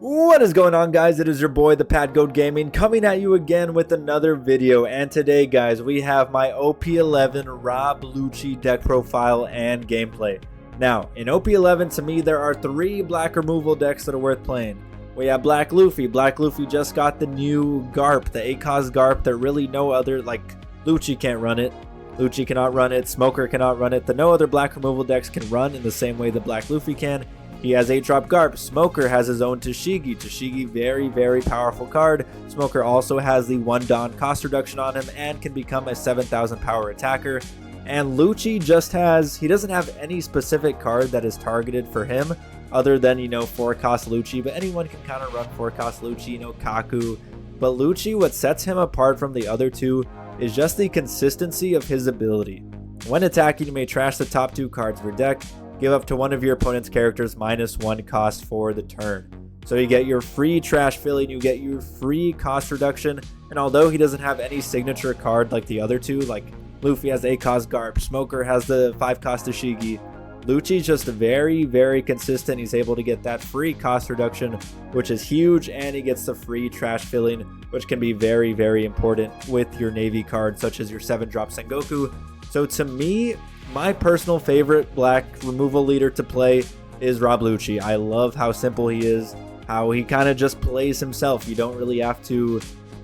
What is going on, guys? It is your boy the Timecodes Gaming coming at you again with another video, and today guys we have my OP11 Rob Lucci deck profile and gameplay. Now in OP11, to me there are three black removal decks that are worth playing. We have Black Luffy. Black Luffy just got the new Garp, the ACOS Garp that really no other, like Lucci can't run it. Lucci cannot run it, Smoker cannot run it, that no other black removal decks can run in the same way that Black Luffy can. He has 8-drop Garp. Smoker has his own Tashigi. Tashigi, very powerful card. Smoker also has the 1 Dawn cost reduction on him and can become a 7,000 power attacker. And Lucci just has, he doesn't have any specific card that is targeted for him other than, 4 cost Lucci, but anyone can kind of run 4 cost Lucci, Kaku. But Lucci, what sets him apart from the other two is just the consistency of his ability. When attacking, you may trash the top 2 cards of your deck. Give up to one of your opponent's characters -1 cost for the turn. So you get your free trash filling, you get your free cost reduction, and although he doesn't have any signature card like the other two, like Luffy has ACOS Garp, Smoker has the 5 cost Tashigi, Lucci's just very consistent. He's able to get that free cost reduction, which is huge, and he gets the free trash filling, which can be very important with your Navy cards such as your 7-drop Sengoku. So to me, my personal favorite black removal leader to play is Rob Lucci. I love how simple he is, how he kind of just plays himself. You don't really have to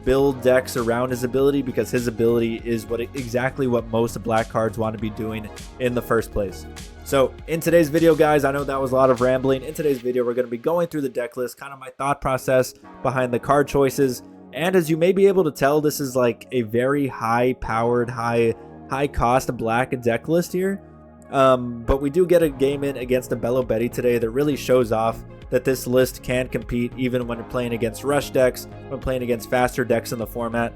build decks around his ability because his ability is exactly what most black cards want to be doing in the first place. So in today's video, guys, I know that was a lot of rambling. In today's video, we're going to be going through the deck list, kind of my thought process behind the card choices. And as you may be able to tell, this is like a very high-powered, high cost black deck list here, but we do get a game in against a BELO Betty today that really shows off that this list can compete even when playing against rush decks, when playing against faster decks in the format.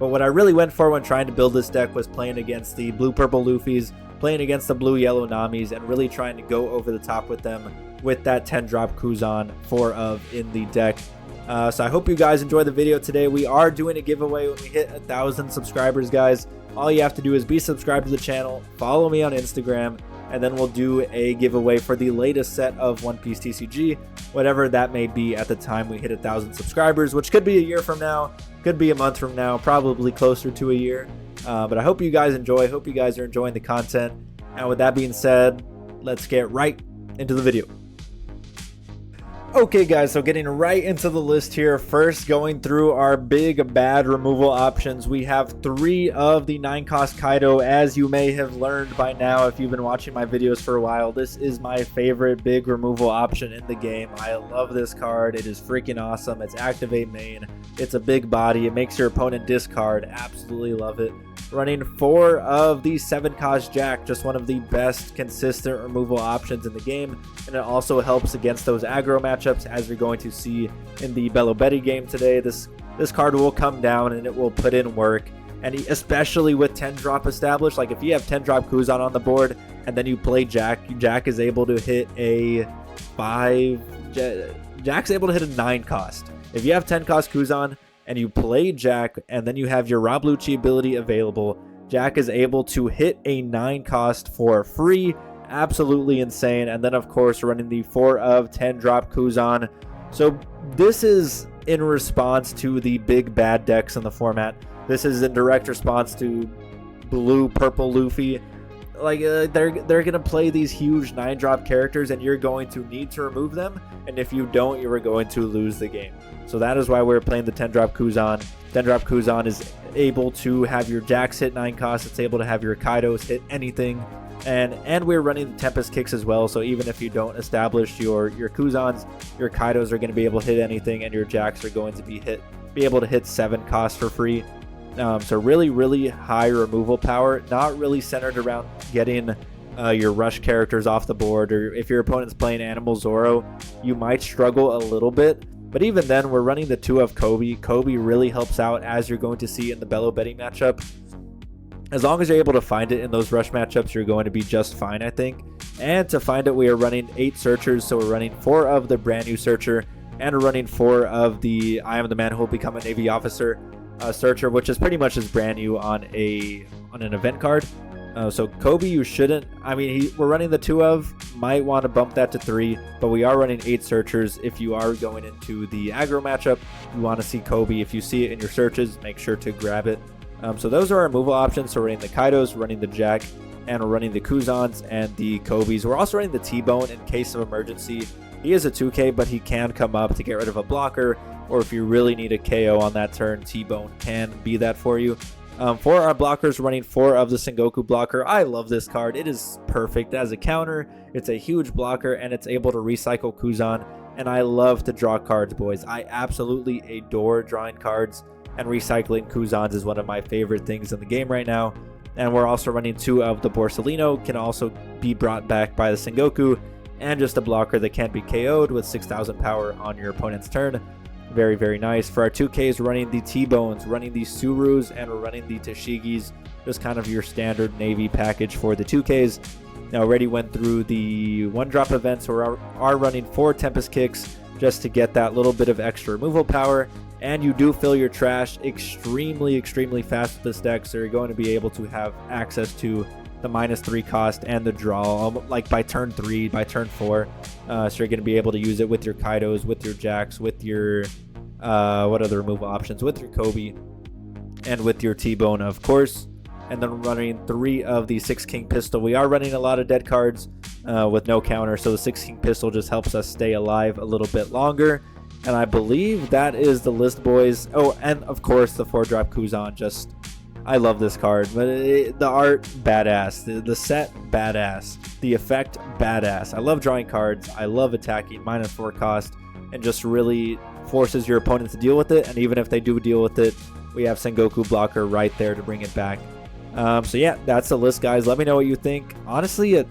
But what I really went for when trying to build this deck was playing against the blue-purple Luffys, playing against the blue-yellow Namis, and really trying to go over the top with them with that 10-drop Kuzan 4 of in the deck. So I hope you guys enjoy the video today. We are doing a giveaway when we hit 1,000 subscribers, guys. All you have to do is be subscribed to the channel, follow me on Instagram, and then we'll do a giveaway for the latest set of One Piece TCG, whatever that may be at the time we hit 1,000 subscribers, which could be a year from now, could be a month from now, probably closer to a year. But I hope you guys enjoy. I hope you guys are enjoying the content. And with that being said, let's get right into the video. Okay guys, so getting right into the list here, first going through our big bad removal options. We have 3 of the 9 cost Kaido. As you may have learned by now if you've been watching my videos for a while, this is my favorite big removal option in the game. I love this card. It is freaking awesome. It's activate main. It's a big body. It makes your opponent discard. Absolutely love it. Running 4 of the 7 cost Jack, just one of the best consistent removal options in the game, and it also helps against those aggro matchups as you're going to see in the BELO Betty game today. This card will come down and it will put in work, and especially with 10-drop established, like if you have 10-drop Kuzan on the board and then you play Jack is able to hit a 5, Jack's able to hit a 9 cost. If you have 10 cost Kuzan and you play Jack, and then you have your Rob Lucci ability available, Jack is able to hit a 9 cost for free. Absolutely insane. And then of course running the 4 of 10 drop Kuzan. So this is in response to the big bad decks in the format. This is in direct response to blue purple Luffy. Like they're gonna play these huge 9-drop characters, and you're going to need to remove them, and if you don't, you are going to lose the game. So that is why we're playing the 10-drop Kuzan. 10-drop Kuzan is able to have your Jacks hit 9 costs. It's able to have your Kaidos hit anything, and we're running the Tempest Kicks as well. So even if you don't establish your Kuzans, your Kaidos are going to be able to hit anything, and your Jacks are going to be able to hit 7 costs for free. So really high removal power, not really centered around getting your rush characters off the board, or if your opponent's playing Animal Zoro, you might struggle a little bit. But even then, we're running the 2 of Kobe. Kobe really helps out, as you're going to see in the BELO Betty matchup. As long as you're able to find it in those rush matchups, you're going to be just fine, I think. And to find it, we are running 8 searchers, so we're running 4 of the brand new searcher, and we're running 4 of the I am the man who will become a Navy officer searcher, which is pretty much as brand new on an event card. So Kobe, you shouldn't. I mean, we're running the 2 of. Might want to bump that to 3, but we are running 8 searchers. If you are going into the aggro matchup, you want to see Kobe. If you see it in your searches, make sure to grab it. So those are our removal options. So we're running the Kaidos, running the Jack, and we're running the Kuzans and the Kobes. We're also running the T-Bone in case of emergency. He is a 2K, but he can come up to get rid of a blocker, or if you really need a KO on that turn, T-Bone can be that for you. For our blockers, running 4 of the Sengoku blocker. I love this card. It is perfect as a counter. It's a huge blocker, and it's able to recycle Kuzan. And I love to draw cards, boys. I absolutely adore drawing cards, and recycling Kuzans is one of my favorite things in the game right now. And we're also running 2 of the Borsalino. Can also be brought back by the Sengoku, and just a blocker that can't be KO'd with 6,000 power on your opponent's turn. Very, very nice. For our 2Ks, running the T-Bones, running the Surus, and we're running the Tashigis. Just kind of your standard Navy package for the 2Ks. Now, already went through the 1-drop event, so we are running 4 Tempest Kicks just to get that little bit of extra removal power. And you do fill your trash extremely, extremely fast with this deck, so you're going to be able to have access to the -3 cost and the draw like by turn 3, by turn 4. So you're going to be able to use it with your Kaidos, with your Jacks, with your what other removal options, with your Kobe, and with your T-Bone, of course. And then running 3 of the 6 King Pistol. We are running a lot of dead cards with no counter, so the 6 King Pistol just helps us stay alive a little bit longer. And I believe that is the list, boys. Oh, and of course the 4-drop Kuzan. Just, I love this card, but the art, badass. The set, badass. The effect, badass. I love drawing cards. I love attacking, -4 cost, and just really forces your opponent to deal with it. And even if they do deal with it, we have Sengoku blocker right there to bring it back. So yeah, that's the list, guys. Let me know what you think. Honestly,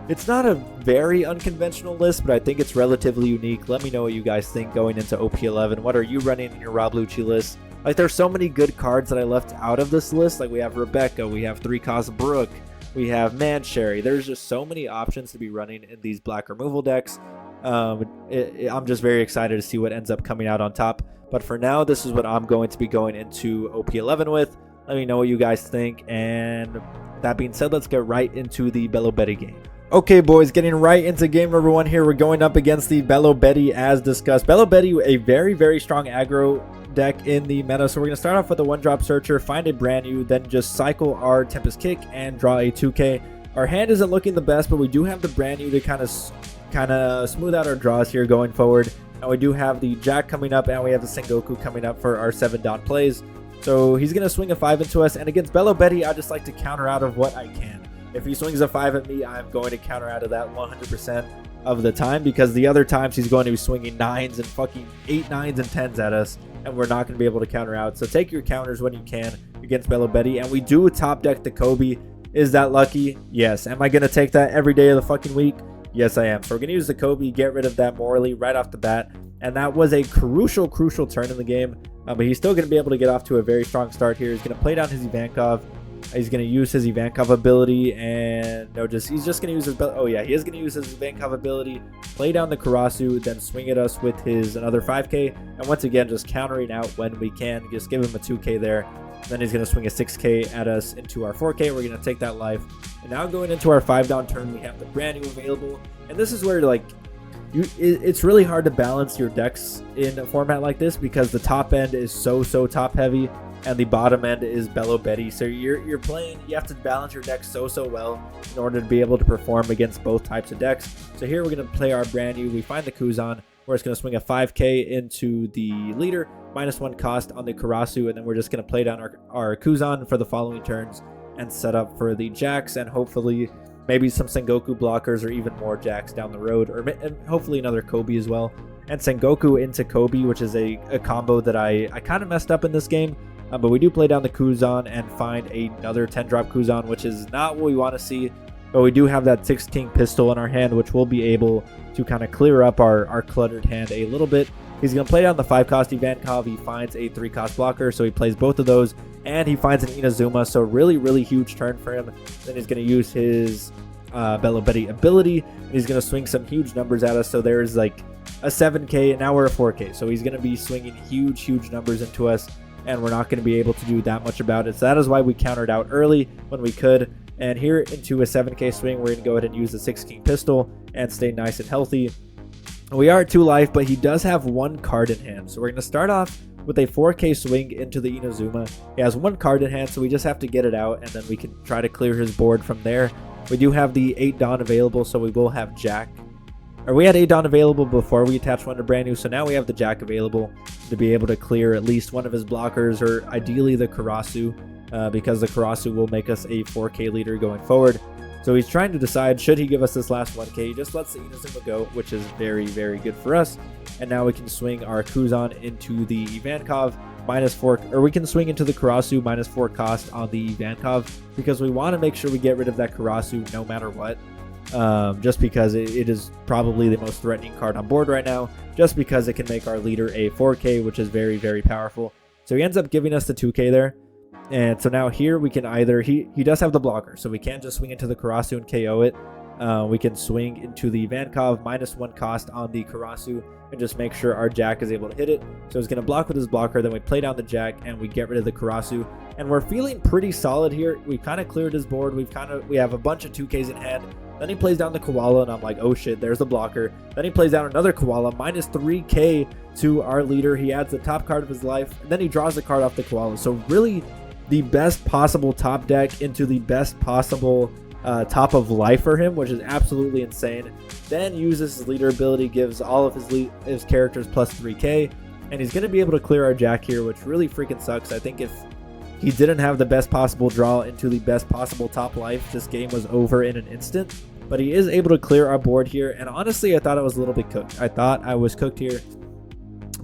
it's not a very unconventional list, but I think it's relatively unique. Let me know what you guys think going into OP11. What are you running in your Rob Lucci list? Like, there's so many good cards that I left out of this list. Like, we have Rebecca, we have 3-cost Brook, we have Mansherry. There's just so many options to be running in these black removal decks. I'm just very excited to see what ends up coming out on top. But for now, this is what I'm going to be going into OP11 with. Let me know what you guys think. And that being said, let's get right into the BELO Betty game. Okay, boys, getting right into game number 1 here. We're going up against the BELO Betty as discussed. BELO Betty, a very, very strong aggro deck in the meta. So we're going to start off with a 1-drop searcher, find a brand new, then just cycle our Tempest Kick and draw a 2K. Our hand isn't looking the best, but we do have the brand new to kind of smooth out our draws here going forward. And we do have the Jack coming up, and we have the Sengoku coming up for our 7 down plays. So he's going to swing a 5 into us, and against BELO Betty, I just like to counter out of what I can. If he swings a 5 at me, I'm going to counter out of that 100% of the time, because the other times he's going to be swinging 9s and fucking 8 9s and 10s at us, and we're not going to be able to counter out. So take your counters when you can against BELO Betty, and we do top deck the Kobe. Is that lucky? Yes. Am I going to take that every day of the fucking week? Yes, I am. So we're going to use the Kobe, get rid of that morally right off the bat. And that was a crucial turn in the game. But he's still going to be able to get off to a very strong start here. He's going to play down his Ivankov. He's going to use his Ivankov ability. And no, he's just going to use his... Oh, yeah, he is going to use his Ivankov ability. Play down the Karasu, then swing at us with his another 5K. And once again, just countering out when we can. Just give him a 2K there. Then he's going to swing a 6K at us into our 4K. We're going to take that life. And now going into our 5-down turn, we have the brand new available. And this is where, like, it's really hard to balance your decks in a format like this, because the top end is so top heavy and the bottom end is BELO Betty. So you're playing, you have to balance your deck so well in order to be able to perform against both types of decks. So here we're going to play our brand new. We find the Kuzan. We're just going to swing a 5K into the leader, -1 cost on the Karasu, and then we're just going to play down our Kuzan for the following turns and set up for the Jacks, and hopefully maybe some Sengoku blockers or even more Jacks down the road, and hopefully another Kobe as well. And Sengoku into Kobe, which is a combo that I kind of messed up in this game. But we do play down the Kuzan and find another 10-drop Kuzan, which is not what we want to see. But we do have that 6-king pistol in our hand, which will be able to kind of clear up our cluttered hand a little bit. He's going to play down the 5-cost Ivankov. He finds a 3-cost blocker, so he plays both of those. And he finds an Inazuma, so really huge turn for him. Then he's going to use his BELO Betty ability, and he's going to swing some huge numbers at us. So there's like a 7K, and now we're a 4K. So he's going to be swinging huge numbers into us, and we're not going to be able to do that much about it. So that is why we countered out early when we could. And here into a 7k swing, we're going to go ahead and use the 6 king pistol and stay nice and healthy. We are at 2 life, but he does have 1 card in hand. So we're going to start off with a 4k swing into the Inazuma. He has 1 card in hand, so we just have to get it out, and then we can try to clear his board from there. We do have the 8 Dawn available, so we will have Jack. Or we had 8 Dawn available before we attached one to brand new, so now we have the Jack available to be able to clear at least one of his blockers, or ideally the Karasu, because the Karasu will make us a 4k leader going forward. So he's trying to decide, should he give us this last 1k? He just lets the Inazuma go, which is very, very good for us. And now we can swing our Kuzan into the Ivankov -4, or we can swing into the Karasu -4 cost on the Ivankov, because we want to make sure we get rid of that Karasu no matter what. Just because it is probably the most threatening card on board right now, just because it can make our leader a 4k, which is very, very powerful. So he ends up giving us the 2k there. And so now here we can either, he does have the blocker, so we can't just swing into the Karasu and KO it. We can swing into the Ivankov -1 cost on the Karasu and just make sure our Jack is able to hit it. So he's going to block with his blocker, then we play down the Jack and we get rid of the Karasu. And we're feeling pretty solid here. We kind of cleared his board. We have a bunch of 2ks in hand. Then he plays down the Koala, and I'm like, oh shit, there's the blocker. Then he plays down another Koala, -3k to our leader. He adds the top card of his life, and then he draws the card off the Koala. So really, the best possible top deck into the best possible top of life for him, which is absolutely insane. Then uses his leader ability, gives all of his characters +3k, and he's going to be able to clear our Jack here, which really freaking sucks. I think if he didn't have the best possible draw into the best possible top life, this game was over in an instant. But he is able to clear our board here, and honestly, I thought I was a little bit cooked. I thought I was cooked here,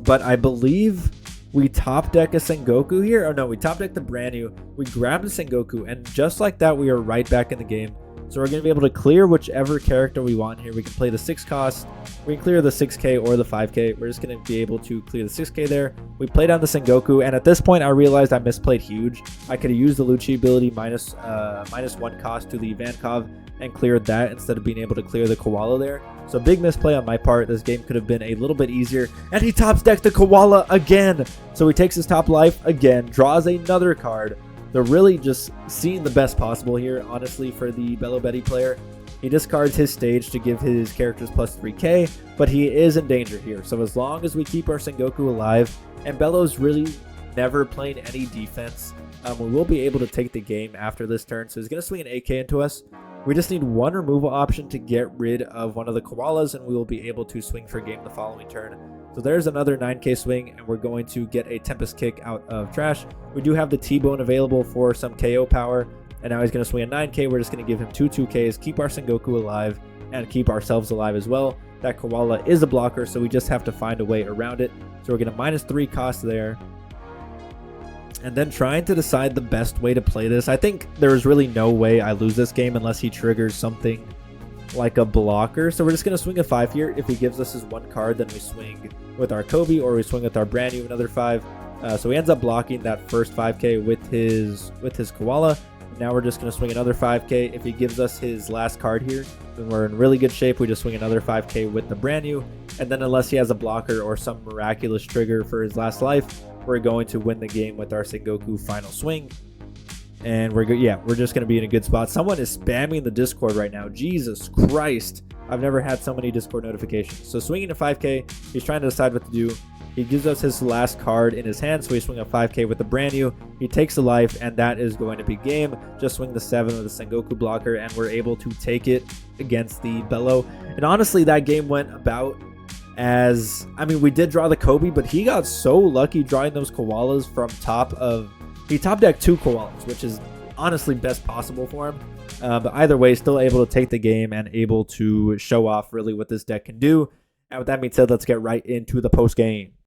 but I believe we top deck a Sengoku here. Oh no, we top deck the brand new. We grab the Sengoku, and just like that, we are right back in the game. So we're going to be able to clear whichever character we want here. We can play the 6 cost. We can clear the 6k or the 5k. We're just going to be able to clear the 6k there. We play down the Sengoku, and at this point, I realized I misplayed huge. I could have used the Lucci ability -1 cost to the Ivankov and cleared that instead of being able to clear the Koala there. So big misplay on my part. This game could have been a little bit easier. And he tops decks the Koala again. So he takes his top life again, draws another card. They're really just seeing the best possible here, honestly, for the BELO Betty player. He discards his stage to give his characters +3k, but he is in danger here. So as long as we keep our Sengoku alive, and BELO's really never playing any defense, we will be able to take the game after this turn. So he's going to swing an 8k into us. We just need one removal option to get rid of one of the Koalas, and we will be able to swing for game the following turn. So there's another 9k swing, and we're going to get a Tempest Kick out of trash. We do have the T-Bone available for some KO power, and now he's going to swing a 9k. We're just going to give him 2/2ks, keep our Sengoku alive, and keep ourselves alive as well. That Koala is a blocker, so we just have to find a way around it. So we're going to -3 cost there. And then trying to decide the best way to play this. I think there's really no way I lose this game unless he triggers something like a blocker. So we're just going to swing a 5 here. If he gives us his 1 card, then we swing with our Kobe, or we swing with our brand new another 5. So he ends up blocking that first 5k with his Koala. Now we're just going to swing another 5k. If he gives us his last card here, then we're in really good shape. We just swing another 5k with the brand new. And then unless he has a blocker or some miraculous trigger for his last life, we're going to win the game with our Sengoku final swing. And we're just going to be in a good spot. Someone is spamming the Discord right now. Jesus Christ. I've never had so many Discord notifications. So swinging a 5k, he's trying to decide what to do. He gives us his last card in his hand, so we swing a 5k with the brand new. He takes a life, and that is going to be game. Just swing the 7 with the Sengoku blocker, and we're able to take it against the BELO. And honestly, that game went about as, I mean, we did draw the Kobe, but he got so lucky drawing those Koalas from top of, he top decked 2 Koalas, which is honestly best possible for him. But either way, still able to take the game and able to show off really what this deck can do. And with that being said, let's get right into the post game.